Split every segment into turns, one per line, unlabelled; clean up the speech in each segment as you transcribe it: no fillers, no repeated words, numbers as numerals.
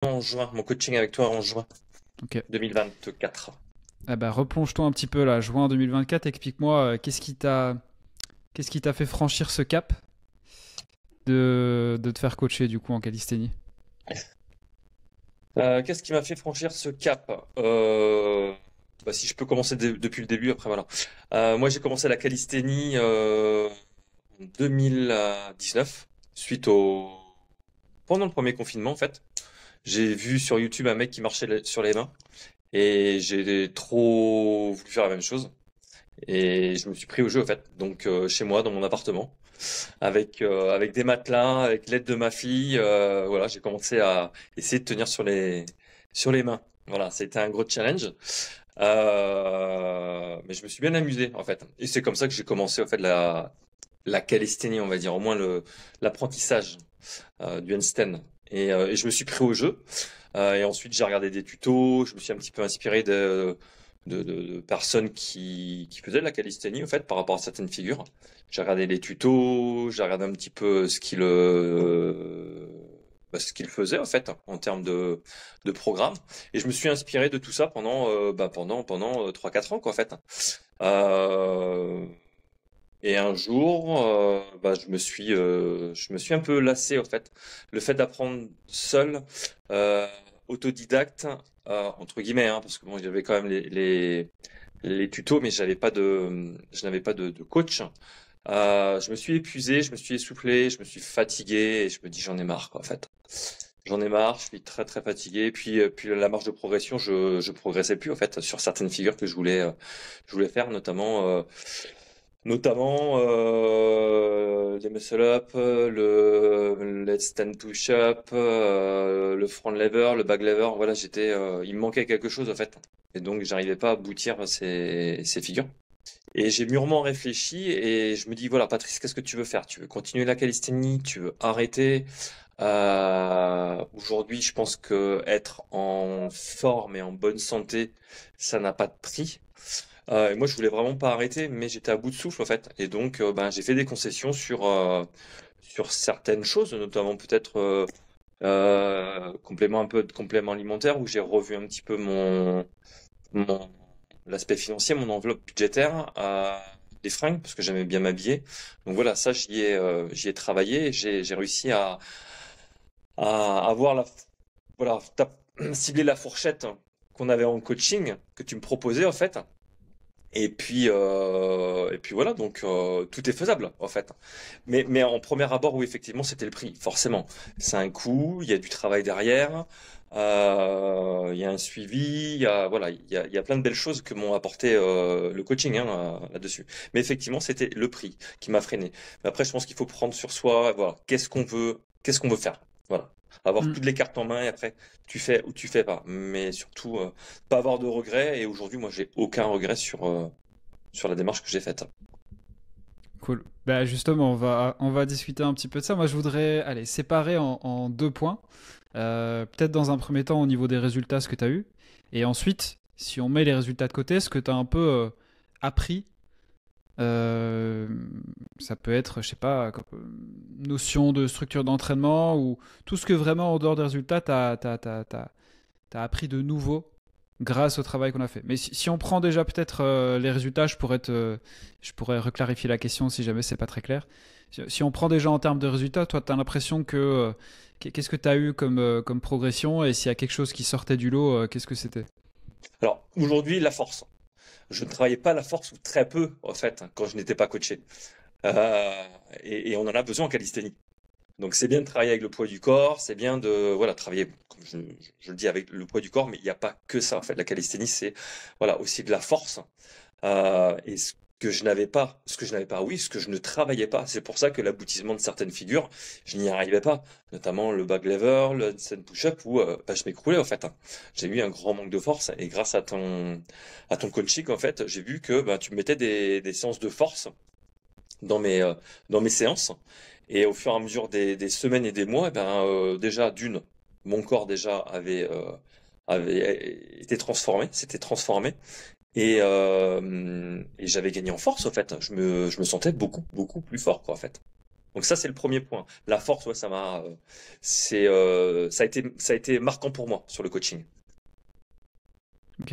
en juin, mon coaching avec toi en juin
Ok.
2024.
Ah bah, replonge-toi un petit peu là, juin 2024. Explique-moi qu'est-ce qui t'a fait franchir ce cap de te faire coacher du coup en calisthénie.
Qu'est-ce qui m'a fait franchir ce cap? Bah, si je peux commencer depuis le début, après voilà. Moi, j'ai commencé la calisthénie en 2019, suite au pendant le premier confinement en fait. J'ai vu sur YouTube un mec qui marchait sur les mains et j'ai trop voulu faire la même chose et je me suis pris au jeu en fait. Donc chez moi, dans mon appartement, avec des matelas, avec l'aide de ma fille, voilà, j'ai commencé à essayer de tenir sur les mains. Voilà, c'était un gros challenge. Mais je me suis bien amusé en fait. Et c'est comme ça que j'ai commencé en fait la calisthénie, on va dire, au moins l'apprentissage du handstand. Et je me suis pris au jeu. Et ensuite, j'ai regardé des tutos. Je me suis un petit peu inspiré de personnes qui faisaient de la calisthénie, en fait, par rapport à certaines figures. J'ai regardé les tutos, j'ai regardé un petit peu ce qu'il faisait, en fait, en termes de programme. Et je me suis inspiré de tout ça pendant 3-4 ans, quoi, en fait. Euh, et un jour, je me suis un peu lassé, en fait. Le fait d'apprendre seul, euh, autodidacte, entre guillemets, hein, parce que bon, j'avais quand même les tutos, mais je n'avais pas de coach. Je me suis épuisé, je me suis essoufflé, je me suis fatigué, et je me dis j'en ai marre, quoi, en fait. J'en ai marre, je suis très très fatigué. Puis la marge de progression, je progressais plus en fait sur certaines figures que je voulais faire, notamment les muscle up, le let's stand push up, le front lever, le back lever. Voilà, il me manquait quelque chose en fait, et donc j'arrivais pas à aboutir à ces figures. Et j'ai mûrement réfléchi et je me dis voilà Patrice, qu'est-ce que tu veux faire? Tu veux continuer la calisthénie? Tu veux arrêter? Aujourd'hui, je pense que être en forme et en bonne santé, ça n'a pas de prix. Et moi, je voulais vraiment pas arrêter, mais j'étais à bout de souffle en fait. Et donc, j'ai fait des concessions sur certaines choses, notamment peut-être un peu de complément alimentaire, où j'ai revu un petit peu mon l'aspect financier, mon enveloppe budgétaire, des fringues, parce que j'aimais bien m'habiller. Donc voilà, ça, j'y ai travaillé, et j'ai réussi à avoir voilà, cibler la fourchette qu'on avait en coaching, que tu me proposais en fait. Et puis voilà, donc tout est faisable en fait. Mais en premier abord, oui, effectivement, c'était le prix, forcément. C'est un coût, il y a du travail derrière, il y a un suivi, il y a plein de belles choses que m'ont apporté le coaching hein, là-dessus. Mais effectivement, c'était le prix qui m'a freiné. Mais après, je pense qu'il faut prendre sur soi, voilà, qu'est-ce qu'on veut faire, voilà. Avoir
Hmm.
toutes les cartes en main et après, tu fais ou tu fais pas. Mais surtout, pas avoir de regrets. Et aujourd'hui, moi, j'ai aucun regret sur la démarche que j'ai faite.
Cool. Bah justement, on va discuter un petit peu de ça. Moi, je voudrais aller séparer en deux points. Peut-être dans un premier temps au niveau des résultats, ce que tu as eu. Et ensuite, si on met les résultats de côté, ce que tu as un peu appris. Euh, Ça peut être, je sais pas, notion de structure d'entraînement ou tout ce que vraiment, en dehors des résultats, t'as appris de nouveau grâce au travail qu'on a fait. Mais si on prend déjà peut-être les résultats, je pourrais reclarifier la question si jamais c'est pas très clair. Si on prend déjà en termes de résultats, toi, tu as l'impression que. Qu'est-ce que tu as eu comme progression et s'il y a quelque chose qui sortait du lot, qu'est-ce que c'était?
Alors, aujourd'hui, la force. Je ne travaillais pas la force ou très peu, en fait, quand je n'étais pas coaché. Euh, et on en a besoin en calisthénie. Donc, c'est bien de travailler avec le poids du corps, c'est bien de, voilà, travailler, comme je le dis, avec le poids du corps, mais il n'y a pas que ça, en fait. La calisthénie, c'est, voilà, aussi de la force. Et ce que je n'avais pas, oui, ce que je ne travaillais pas. C'est pour ça que l'aboutissement de certaines figures, je n'y arrivais pas. Notamment le back lever, le handstand push-up, où je m'écroulais en fait, hein. J'ai eu un grand manque de force et grâce à ton coaching, en fait, j'ai vu que tu me mettais des séances de force dans dans mes séances. Et au fur et à mesure des semaines et des mois, déjà mon corps déjà avait été transformé, s'était transformé. Et j'avais gagné en force, en fait. Je me sentais beaucoup, beaucoup plus fort, quoi, en fait. Donc ça, c'est le premier point. La force, ouais, ça a été marquant pour moi sur le coaching.
Ok.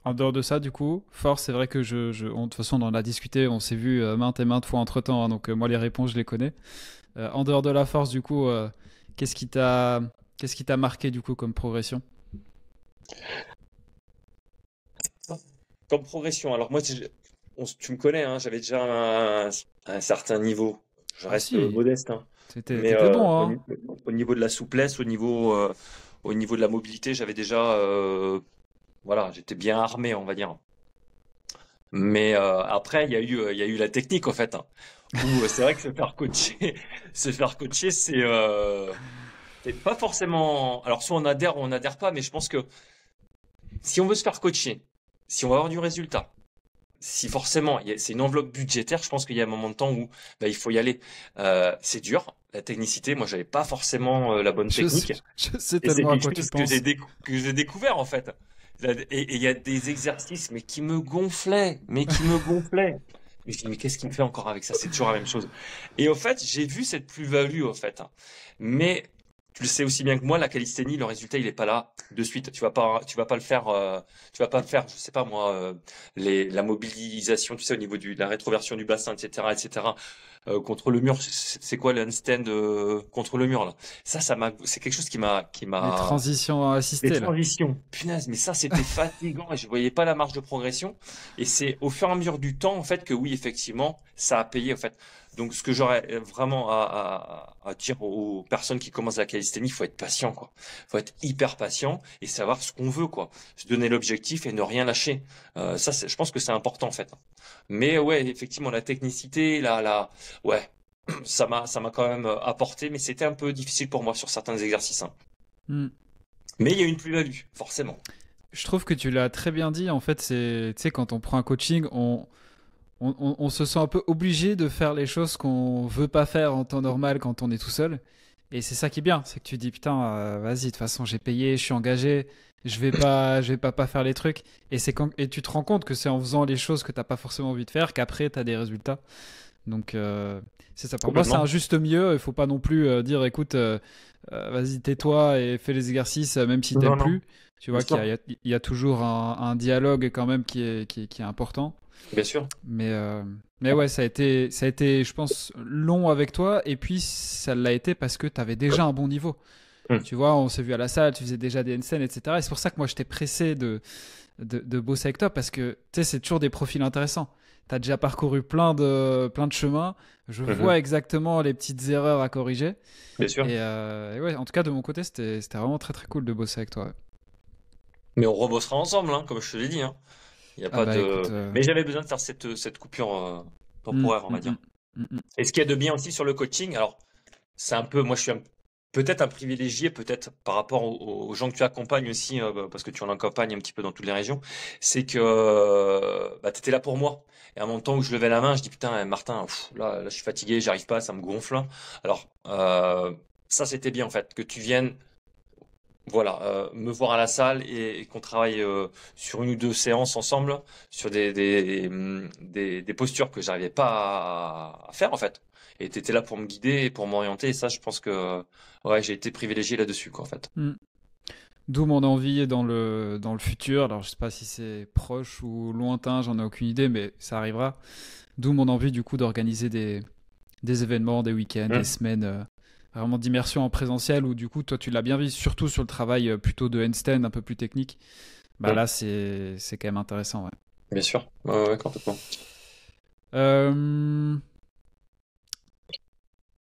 En dehors de ça, du coup, force, c'est vrai que de toute façon, on en a discuté, on s'est vu maintes et maintes fois entre-temps, hein, donc moi, les réponses, je les connais. En dehors de la force, du coup, qu'est-ce qui t'a, qu'est-ce qui t'a marqué, du coup, comme progression?
Comme progression, alors moi, tu me connais, hein, j'avais déjà un certain niveau. Je
Ah
reste
si,
modeste, hein. Mais
t'étais bon, hein.
au niveau de la souplesse, au niveau de la mobilité, j'avais déjà, voilà, j'étais bien armé, on va dire. Mais après, il y a eu la technique, en fait, hein, où c'est vrai que se faire coacher, se faire coacher, c'est pas forcément. Alors, soit on adhère ou on n'adhère pas, mais je pense que si on veut se faire coacher, si on va avoir du résultat, si forcément c'est une enveloppe budgétaire, je pense qu'il y a un moment de temps où bah, il faut y aller. C'est dur, la technicité. Moi, j'avais pas forcément la bonne
Je sais,
technique,
je sais
et c'est
tellement à
quelque
quoi tu
chose que
penses.
que j'ai découvert en fait. Et il y a des exercices, mais qui me gonflaient, mais qui me gonflaient. Et je dis, mais qu'est-ce qu'il me fait encore avec ça? C'est toujours la même chose. Et au fait, j'ai vu cette plus-value, au fait, hein. Mais tu le sais aussi bien que moi, la calisthénie, le résultat, il est pas là de suite. Tu vas pas le faire, tu vas pas le faire, je sais pas moi, la mobilisation, tu sais, au niveau de la rétroversion du bassin, etc., etc. Contre le mur, c'est quoi le handstand contre le mur là? C'est quelque chose
Les transitions
les
assistées, là.
transitions, punaise, mais ça c'était fatigant et je voyais pas la marge de progression. Et c'est au fur et à mesure du temps en fait que oui effectivement ça a payé en fait. Donc ce que j'aurais vraiment à dire aux personnes qui commencent la calisthénie, il faut être patient quoi. Faut être hyper patient et savoir ce qu'on veut quoi. Se donner l'objectif et ne rien lâcher. Je pense que c'est important en fait. Mais ouais effectivement la technicité, ouais ça m'a quand même apporté, mais c'était un peu difficile pour moi sur certains exercices, hein.
Hmm.
Mais il y a une plus-value, forcément.
Je trouve que tu l'as très bien dit. En fait, c'est, tu sais, quand on prend un coaching, on se sent un peu obligé de faire les choses qu'on veut pas faire en temps normal quand on est tout seul. Et c'est ça qui est bien, c'est que tu dis putain, vas-y, de toute façon j'ai payé, je suis engagé, je vais pas faire les trucs. Et tu te rends compte que c'est en faisant les choses que t'as pas forcément envie de faire qu'après t'as des résultats. Donc c'est ça. Pour moi, c'est un
Complètement.
juste milieu. Il faut pas non plus dire écoute, vas-y, tais-toi et fais les exercices même si t'aimes
Non, non,
plus. Tu
bien
vois
sûr,
il y a toujours un dialogue quand même qui est important.
bien sûr.
Mais, euh, mais ouais, ça a été, je pense, long avec toi. Et puis, ça l'a été parce que tu avais déjà un bon niveau.
Hmm.
Tu vois, on s'est vu à la salle, tu faisais déjà des handstands, etc. Et c'est pour ça que moi, j'étais pressé de bosser avec toi parce que, tu sais, c'est toujours des profils intéressants. Tu as déjà parcouru plein de chemins. Je vois
Mhm.
exactement les petites erreurs à corriger.
Bien sûr.
Et ouais, en tout cas, de mon côté, c'était vraiment très, très cool de bosser avec toi.
Mais on rebossera ensemble, hein, comme je te l'ai dit, hein. Il y a
Ah
pas
bah écoute.
de. Mais j'avais besoin de faire cette coupure
Hmm,
temporaire, on
hmm,
va
hmm,
dire.
hmm, hmm.
Et ce qu'il y a de bien aussi sur le coaching, alors c'est un peu, moi je suis peut-être un privilégié, peut-être par rapport aux gens que tu accompagnes aussi, parce que tu en accompagnes un petit peu dans toutes les régions, c'est que bah, tu étais là pour moi. Et à mon temps où je levais la main, je dis putain, Martin, là je suis fatigué, j'arrive pas, ça me gonfle. Alors ça c'était bien en fait, que tu viennes voilà, me voir à la salle et qu'on travaille sur une ou deux séances ensemble sur des postures que j'arrivais pas à faire en fait. Et tu étais là pour me guider et pour m'orienter. Et ça, je pense que ouais, j'ai été privilégié là-dessus, quoi, en fait.
Hmm. D'où mon envie dans le futur. Alors, je sais pas si c'est proche ou lointain, j'en ai aucune idée, mais ça arrivera. D'où mon envie, du coup, d'organiser des événements, des week-ends, des
Hmm,
semaines, vraiment d'immersion en présentiel où, du coup, toi, tu l'as bien vu, surtout sur le travail plutôt de handstand, un peu plus technique. Bah
hmm,
là, c'est quand même intéressant, ouais.
bien sûr. Ouais, ouais, ouais, complètement.
Euh,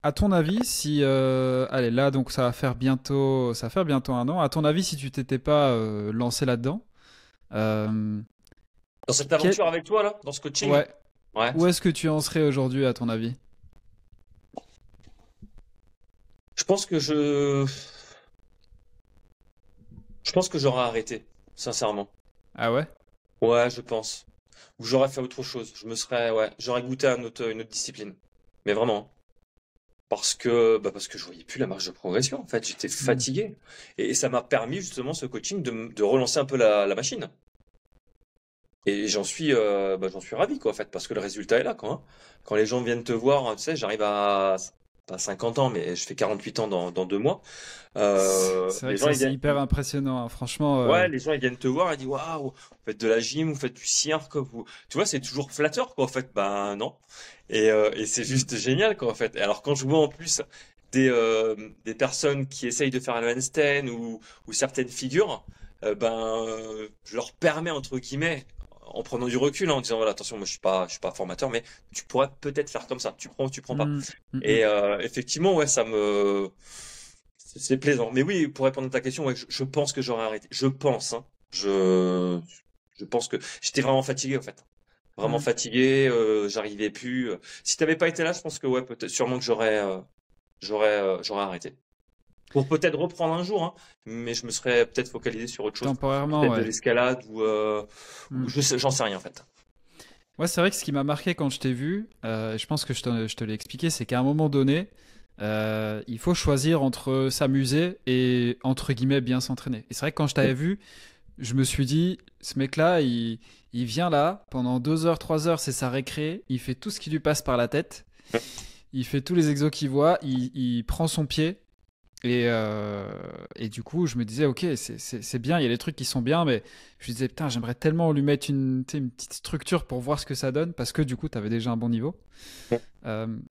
à ton avis, si allez là donc ça va faire bientôt un an. À ton avis, si tu t'étais pas lancé là-dedans, euh,
Dans cette
quel-
aventure avec toi, là, dans ce coaching,
ouais,
ouais,
où est-ce que tu en serais aujourd'hui à ton avis?
je pense que je pense que j'aurais arrêté, sincèrement.
Ah ouais?
Ouais, je pense. Ou j'aurais fait autre chose. Ouais, j'aurais goûté à une autre discipline. Mais vraiment. Parce que je voyais plus la marge de progression. En fait, j'étais
Hmm.
fatigué. Et ça m'a permis justement ce coaching de relancer un peu la machine. Et j'en suis ravi, quoi, en fait, parce que le résultat est là, quoi, hein. Quand les gens viennent te voir, tu sais, j'arrive à pas 50 ans, mais je fais 48 ans dans 2 mois.
C'est vrai
Les
que
gens,
ça,
ils
c'est
viennent,
hyper impressionnant, hein. Franchement,
ouais, les gens, ils viennent te voir et disent, waouh, vous faites de la gym, vous faites du cirque, vous, tu vois, c'est toujours flatteur, quoi, en fait. Ben, non. Et c'est
mm,
juste génial, quoi, en fait. Et alors, quand je vois en plus des personnes qui essayent de faire un handstand ou certaines figures, je leur permets, entre guillemets, en prenant du recul, hein, en disant, voilà, attention, moi, je suis pas formateur, mais tu pourrais peut-être faire comme ça. Tu prends ou tu prends pas.
mm, mm, mm.
Et effectivement, ouais, c'est plaisant. Mais oui, pour répondre à ta question, ouais, je pense que j'aurais arrêté. Je pense, hein. Je pense que j'étais vraiment fatigué, en fait. Vraiment
Mm.
fatigué, j'arrivais plus. Si t'avais pas été là, je pense que ouais, peut-être, sûrement que j'aurais arrêté. Pour peut-être reprendre un jour, hein, mais je me serais peut-être focalisé sur autre chose.
Temporairement,
Peut-être de
ouais.
l'escalade ou
Mm.
j'en sais rien, en fait.
Ouais, c'est vrai que ce qui m'a marqué quand je t'ai vu, je pense que je te l'ai expliqué, c'est qu'à un moment donné, il faut choisir entre s'amuser et entre guillemets bien s'entraîner. Et c'est vrai que quand je t'avais vu, je me suis dit, ce mec-là, il vient là, pendant 2 heures, 3 heures, c'est sa récré, il fait tout ce qui lui passe par la tête, il fait tous les exos qu'il voit, il prend son pied. Et du coup, je me disais, ok, c'est bien, il y a des trucs qui sont bien, mais je me disais, putain, j'aimerais tellement lui mettre tu sais, une petite structure pour voir ce que ça donne, parce que du coup, tu avais déjà un bon niveau.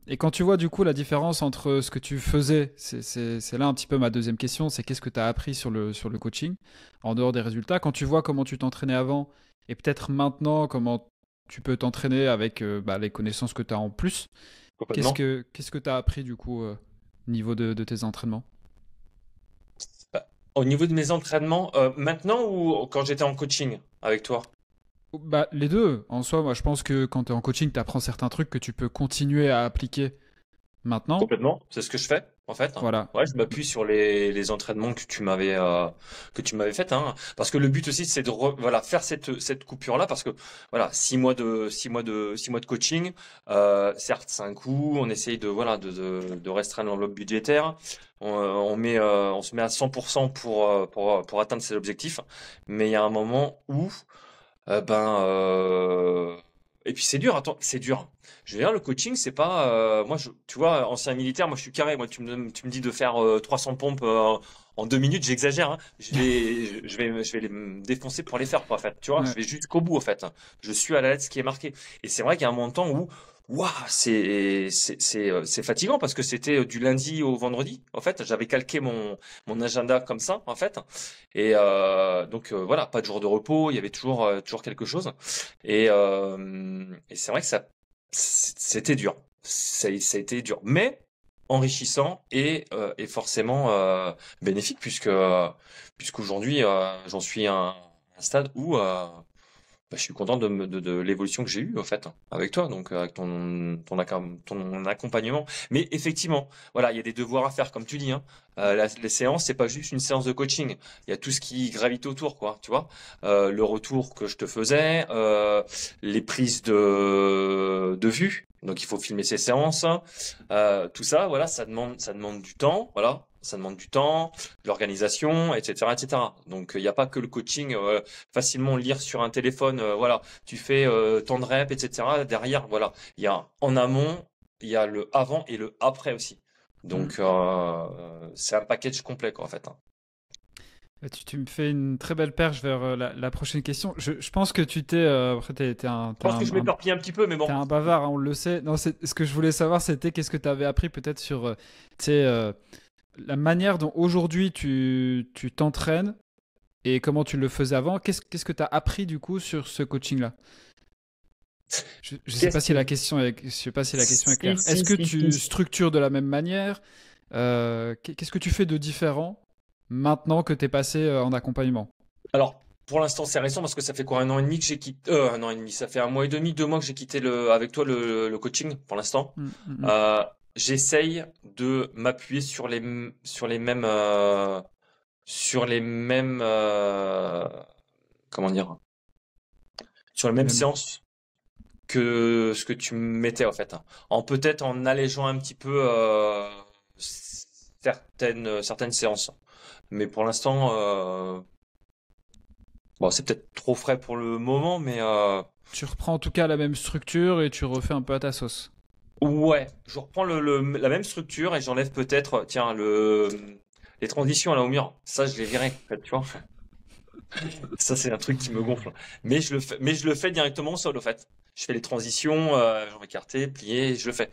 Et quand tu vois du coup la différence entre ce que tu faisais, c'est là un petit peu ma deuxième question, c'est qu'est-ce que tu as appris sur le coaching, en dehors des résultats, quand tu vois comment tu t'entraînais avant, et peut-être maintenant comment tu peux t'entraîner avec les connaissances que tu as en plus,
Complètement.
qu'est-ce que tu as appris du coup au niveau de tes entraînements?
Bah, au niveau de mes entraînements, maintenant ou quand j'étais en coaching avec toi?
Bah, les deux. En soi, moi, je pense que quand tu es en coaching, tu apprends certains trucs que tu peux continuer à appliquer maintenant.
Complètement, c'est ce que je fais en fait.
Voilà.
Ouais, je m'appuie sur les entraînements que tu m'avais fait, hein. Parce que le but aussi c'est de voilà faire cette coupure là parce que voilà 6 mois de coaching, certes c'est un coût, on essaye de voilà de restreindre l'enveloppe budgétaire, on se met à 100% pour atteindre ses objectifs, mais il y a un moment où euh, ben, euh, et puis c'est dur, attends, c'est dur. Je veux dire, le coaching, c'est pas, moi, tu vois, ancien militaire, moi, je suis carré. Moi, tu me dis de faire 300 pompes en 2 minutes, j'exagère, hein. Je vais me défoncer pour les faire, quoi, en fait. Tu vois, je
Ouais.
vais jusqu'au bout, en fait. Je suis à la lettre ce qui est marqué. Et c'est vrai qu'il y a un moment de temps où, waouh, c'est fatigant parce que c'était du lundi au vendredi. En fait, j'avais calqué mon agenda comme ça, en fait. Et donc voilà, pas de jour de repos, il y avait toujours quelque chose. Et c'est vrai que c'était dur. Ça a été dur, mais enrichissant et forcément bénéfique puisqu'aujourd'hui j'en suis à un stade où je suis content de l'évolution que j'ai eue, en fait, hein, avec toi, donc avec ton accompagnement. Mais effectivement, voilà, il y a des devoirs à faire, comme tu dis, hein. Les séances, c'est pas juste une séance de coaching. Il y a tout ce qui gravite autour, quoi, tu vois. Le retour que je te faisais, les prises de vue. Donc il faut filmer ces séances, hein. Tout ça, voilà, ça demande du temps, voilà. Ça demande du temps, de l'organisation, etc., etc. Donc, il n'y a pas que le coaching facilement lire sur un téléphone, voilà, tu fais tant de reps, etc. Derrière, voilà, il y a en amont, il y a le avant et le après aussi.
Mm.
Donc, c'est un package complet, quoi, en fait, hein.
Tu me fais une très belle perche vers la prochaine question. Je pense que tu t'es. Après,
Je pense que je m'éparpille un petit peu, mais
t'es
bon.
un bavard, hein, on le sait. Non, ce que je voulais savoir, c'était qu'est-ce que tu avais appris peut-être sur tu sais, la manière dont aujourd'hui tu t'entraînes et comment tu le faisais avant. Qu'est-ce que tu as appris du coup sur ce coaching-là? Je sais pas
Qu'est-ce
si
que...
la question est, je sais pas si la question est
Si,
claire. Est-ce
si,
que
si,
tu
si.
structures de la même manière? Qu'est-ce que tu fais de différent maintenant que tu es passé en accompagnement?
Alors, pour l'instant, c'est récent parce que ça fait quoi, un an et demi que j'ai quitté, un an et demi, ça fait un mois et demi, 2 mois que j'ai quitté avec toi le coaching pour l'instant.
Mm, mm, mm.
Euh, J'essaye de m'appuyer sur les mêmes, comment dire, sur les mêmes
Même.
séances que ce que tu mettais en fait, hein. Peut-être en allégeant un petit peu certaines séances. Mais pour l'instant, Bon, c'est peut-être trop frais pour le moment, mais
Tu reprends en tout cas la même structure et tu refais un peu à ta sauce.
ouais, je reprends la même structure et j'enlève peut-être, tiens, les transitions à la mur. Ça, je les viré, en fait, tu vois. Ça, c'est un truc qui me gonfle. Mais je le fais directement au sol, au fait. Je fais les transitions, jambes écartées, pliées, je le fais.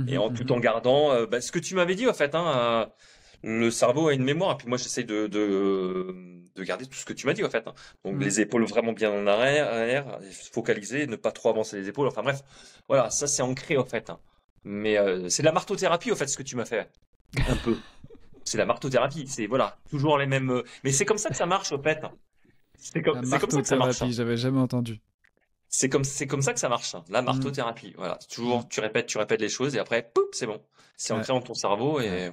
Et
Mhm,
en tout
mhm.
en gardant bah, ce que tu m'avais dit, en fait, hein, le cerveau a une mémoire. Et puis moi, j'essaie de garder tout ce que tu m'as dit, en fait, hein. Donc
Mhm.
les épaules vraiment bien en arrière, focaliser, ne pas trop avancer les épaules. Enfin bref, voilà, ça c'est ancré, en fait, hein. Mais c'est de la martothérapie, en fait, ce que tu m'as fait. Un peu. C'est la martothérapie. C'est voilà, toujours les mêmes. Mais c'est comme ça que ça marche, en fait.
La
C'est comme ça que ça marche,
marteau-thérapie,
hein.
j'avais jamais entendu.
C'est comme ça que ça marche, hein. La
Mhm,
martothérapie. Voilà. C'est
mhm.
toujours, tu répètes les choses et après, poup, c'est bon. C'est
Ouais,
ancré dans ton cerveau
ouais.
et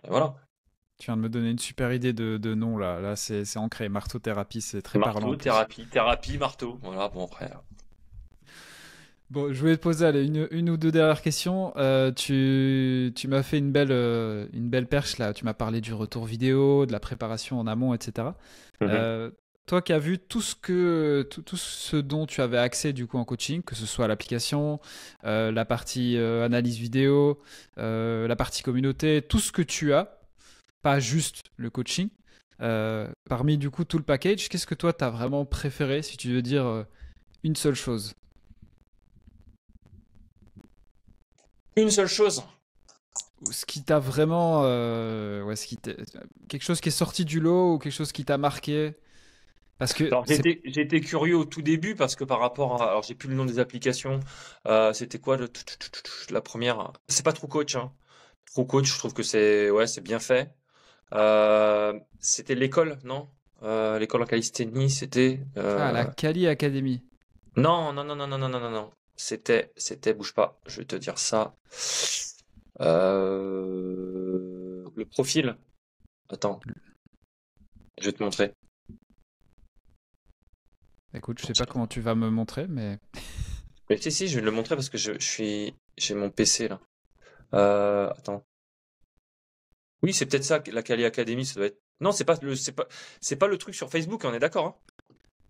voilà.
Tu viens de me donner une super idée de nom là. Là, c'est ancré. Marteau-thérapie, c'est très parlant en
Marteau,
plus.
thérapie, marteau. Voilà, bon après.
Bon, je voulais te poser allez, une ou deux dernières questions. Tu m'as fait une belle perche là. Tu m'as parlé du retour vidéo, de la préparation en amont, etc.
Mhm.
Euh, Toi qui as vu tout ce dont tu avais accès du coup en coaching, que ce soit l'application, la partie analyse vidéo, la partie communauté, tout ce que tu as, pas juste le coaching. Parmi du coup tout le package, qu'est-ce que toi t'as vraiment préféré si tu veux dire une seule chose?
Une seule chose.
Ou ce qui t'a vraiment, ouais, quelque chose qui est sorti du lot ou quelque chose qui t'a marqué? Parce que
Alors
c'est
j'ai été curieux au tout début parce que par rapport à, alors j'ai plus le nom des applications. C'était quoi la première? C'est pas True Coach, hein. True Coach, je trouve que c'est ouais, c'est bien fait. C'était l'école, non? L'école en calisthénie, c'était
la Kali Academy.
non, non, non, non, non, non, non, non, non. C'était, bouge pas, je vais te dire ça. Le profil. Attends, je vais te montrer.
Écoute, je sais pas comment tu vas me montrer, mais
Mais si, je vais te le montrer parce que j'ai mon PC là. Attends. Oui, c'est peut-être ça, la Kali Academy, ça doit être. Non, c'est pas le truc sur Facebook, on est d'accord, hein.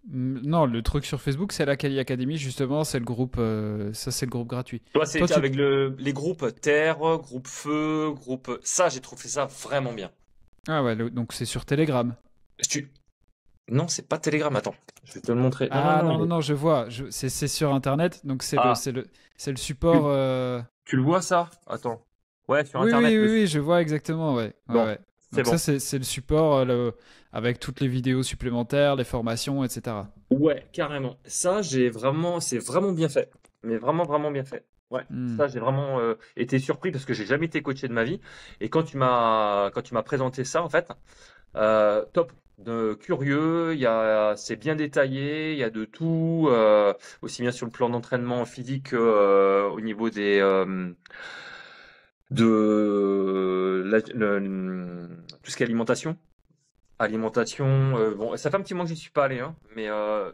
Non, le truc sur Facebook, c'est la Kali Academy justement, c'est le groupe, ça c'est le groupe gratuit.
Toi,
Toi,
c'est avec les groupes Terre, groupe Feu, groupe. Ça, j'ai trouvé ça vraiment bien.
ah ouais, donc c'est sur Telegram.
Si tu- Non, c'est pas Telegram, attends. Je vais te le montrer. Non, non,
Ah
non.
non non non, je vois, c'est sur Internet, donc
Ah,
c'est le support.
tu, tu le vois ça? Attends. Ouais, sur
Oui oui
Internet.
oui oui, je vois exactement, ouais ouais
Bon,
ouais.
c'est
Donc ça
bon.
c'est le support avec toutes les vidéos supplémentaires, les formations, etc.
Ouais, carrément. Ça, c'est vraiment bien fait. Mais vraiment, vraiment bien fait. Ouais,
Hmm.
ça, j'ai vraiment été surpris parce que j'ai jamais été coaché de ma vie. Et quand tu m'as présenté ça, en fait, top. Curieux, c'est bien détaillé, il y a de tout, aussi bien sur le plan d'entraînement physique que, au niveau tout ce qui est alimentation. Alimentation, bon, ça fait un petit moment que j'y suis pas allé, hein, mais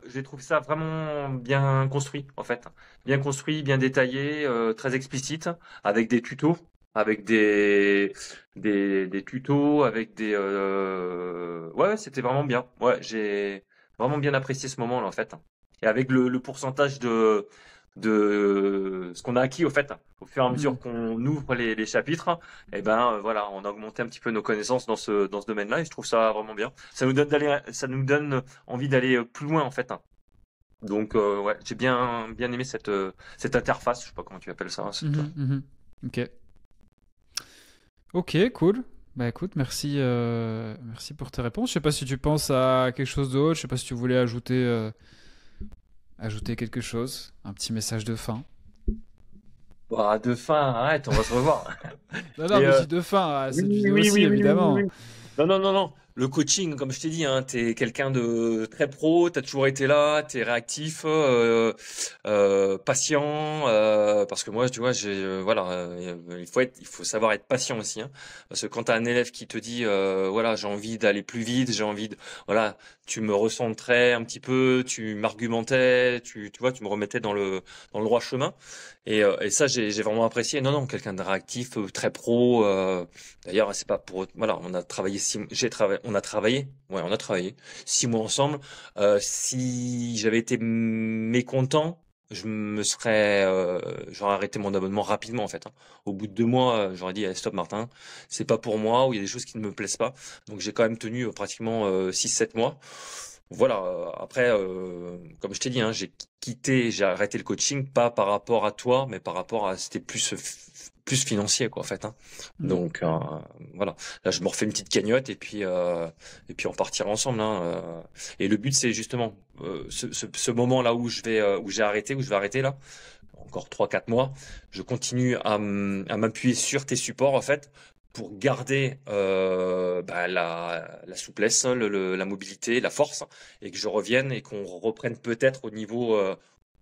j'ai trouvé ça vraiment bien construit, en fait. Bien construit, bien détaillé, très explicite, avec des tutos, avec des tutos, avec ouais, c'était vraiment bien. Ouais, j'ai vraiment bien apprécié ce moment-là, en fait. Et avec le pourcentage de ce qu'on a acquis, au fait, au fur et à
Hmm.
mesure qu'on ouvre les chapitres, et ben voilà, on a augmenté un petit peu nos connaissances dans ce domaine-là et je trouve ça vraiment bien. Ça nous donne envie d'aller plus loin en fait, hein. Donc ouais, j'ai bien aimé cette interface, je sais pas comment tu appelles ça, hein,
Mhm, mhm. Ok. Ok, cool. Bah écoute, merci pour tes réponses. Je sais pas si tu penses à quelque chose d'autre. Je sais pas si tu voulais ajouter quelque chose, un petit message de fin.
Bah, de fin, arrête, on va se revoir.
Non, non,
Mais
mais je dis de fin à
oui,
cette vidéo
oui,
aussi,
oui, oui, oui, oui,
évidemment.
oui. Non, non, non, non. Le coaching, comme je t'ai dit, hein, t'es quelqu'un de très pro, t'as toujours été là, t'es réactif, patient, parce que moi, tu vois, voilà, il faut savoir être patient aussi, hein, parce que quand t'as un élève qui te dit, voilà, j'ai envie d'aller plus vite, voilà, tu me recentrais un petit peu, tu m'argumentais, tu vois, tu me remettais dans le droit chemin, et ça, j'ai vraiment apprécié. Non, non, quelqu'un de réactif, très pro. D'ailleurs, c'est pas pour voilà, on a travaillé on a travaillé. Ouais, on a travaillé. 6 mois ensemble. Si j'avais été mécontent, j'aurais arrêté mon abonnement rapidement en fait, hein. Au bout de 2 mois, j'aurais dit, allez, stop Martin, c'est pas pour moi, ou il y a des choses qui ne me plaisent pas. Donc j'ai quand même tenu pratiquement 6-7 mois. Voilà, après, comme je t'ai dit, hein, j'ai arrêté le coaching, pas par rapport à toi, mais par rapport à, c'était plus financier, quoi, en fait, hein.
Mm.
Donc, voilà. Là, je me refais une petite cagnotte et puis on partira ensemble, hein. Et le but, c'est justement, ce moment-là où où j'ai arrêté, où je vais arrêter là, encore 3-4 mois, je continue à m'appuyer sur tes supports, en fait, pour garder la souplesse, hein, la mobilité, la force, et que je revienne et qu'on reprenne peut-être au niveau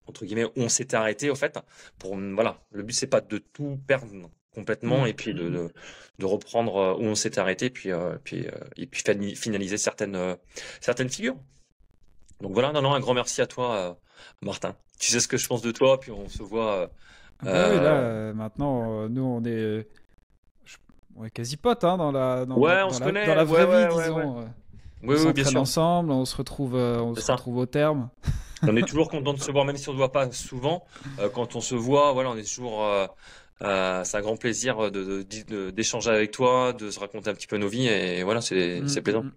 entre guillemets où on s'était arrêté, au fait. Voilà, le but c'est pas de tout perdre complètement
Mm.
et puis de reprendre où on s'était arrêté, puis finaliser certaines figures. Donc voilà, non, non, un grand merci à toi, Martin. Tu sais ce que je pense de toi, puis on se voit.
Ah bah oui, là,
euh,
maintenant, nous, je- on est quasi potes, hein,
Ouais, on se
dans
connaît.
la
Ouais,
vraie vie,
ouais, ouais, ouais.
disons. On
Oui, oui, bien
s'entraîne
sûr.
ensemble, on
C'est
se
ça.
retrouve au terme.
On est toujours content de se voir, même si on ne se voit pas souvent. Quand on se voit, voilà, on est toujours. C'est un grand plaisir d'échanger avec toi, de se raconter un petit peu nos vies, et voilà, c'est
Mm,
c'est
mm,
plaisant.
mm.